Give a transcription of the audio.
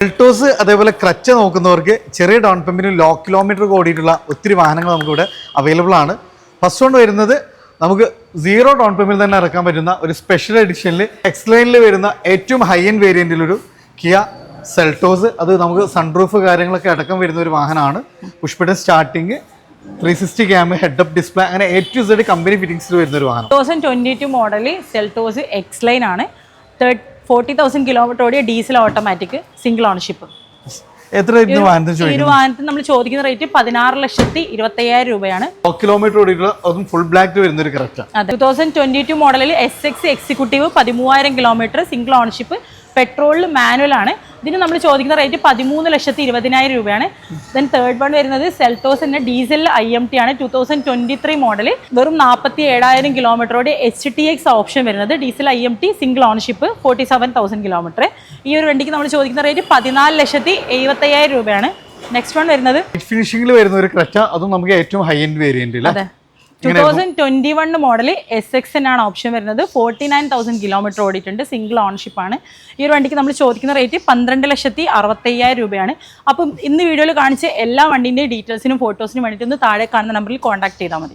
Seltos അതേപോലെ ക്രച്ച നോക്കുന്നവർക്ക് ചെറിയ down പേയ്മെന്റിൽ low kilometre ഓടിയിട്ടുള്ള ഒത്തിരി വാഹനങ്ങൾ നമുക്കിവിടെ അവൈലബിൾ ആണ്. ഫസ്റ്റ് വൺ വരുന്നത് നമുക്ക് 0 ഡൗൺ പേയ്മെന്റ് തന്നെ ഇറക്കാൻ പറ്റുന്ന ഒരു സ്പെഷ്യൽ എഡിഷനിൽ എക്സ്ലൈനിൽ വരുന്ന ഏറ്റവും ഹൈ എൻഡ് വേരിയന്റിലൊരു കിയ സെൽട്ടോസ്. അത് നമുക്ക് സൺറൂഫ് കാര്യങ്ങളൊക്കെ അടക്കം വരുന്ന ഒരു വാഹനമാണ്. Push button starting, 360 camera, head up display, അങ്ങനെ A to Z കമ്പനി ഫിറ്റിംഗ്സിൽ വരുന്ന ഒരു വാഹനം. 2022 മോഡൽ സെൽട്ടോസ് എക്സ്ലൈൻ ആണ്. 40,000 കിലോമീറ്റർ ഓടിയ ഡീസൽ ഓട്ടോമാറ്റിക് സിംഗിൾ ഓണർഷിപ്പ്. എത്ര വാഹനത്തിന് നമ്മൾ ചോദിക്കുന്ന റേറ്റ് 16,25,000 രൂപയാണ്. കിലോമീറ്റർ ഓടിയിട്ടുള്ള അതും ഫുൾ ബ്ലാക്ക് വരുന്ന ഒരു കറക്റ്റ്. 2022 മോഡലിൽ SX executive 13,000 kilometre single ownership, പെട്രോളിൽ മാനുവൽ ആണ്. ഇതിന് നമ്മൾ ചോദിക്കുന്ന റേറ്റ് 13,20,000 രൂപയാണ്. ദെൻ തേർഡ് വൺ വരുന്നത് സെൽട്ടോസിന്റെ ഡീസൽ IMT ആണ്. 2023 മോഡൽ, വെറും 47,000 കിലോമീറ്ററോടെ HTX ഓപ്ഷൻ വരുന്നത്. Diesel IMT single ownership, 47,000 kilometre. ഈ ഒരു വണ്ടിക്ക് നമ്മൾ ചോദിക്കുന്ന റേറ്റ് 14,70,000 രൂപയാണ്. നെക്സ്റ്റ് വൺ വരുന്നത് ഫിനിഷിംഗിൽ വരുന്ന ഒരു ക്രെറ്റ, അതും നമുക്ക് ഏറ്റവും high end variant. 2021 model SX ആണ് ഓപ്ഷൻ വരുന്നത്. 49,000 കിലോമീറ്റർ ഓടിയിട്ടുണ്ട്, സിംഗിൾ ഓണർഷിപ്പ് ആണ്. ഈ ഒരു വണ്ടിക്ക് നമ്മൾ ചോദിക്കുന്ന റേറ്റ് 12,60,000 രൂപയാണ്. അപ്പം ഇന്ന് വീഡിയോയിൽ കാണിച്ച എല്ലാ വണ്ടിൻ്റെയും ഡീറ്റെയിൽസിനും ഫോട്ടോസിനും വേണ്ടിയിട്ട് ഒന്ന് താഴെ കാണുന്ന നമ്പറിൽ കോൺടാക്ട് ചെയ്താൽ മതി.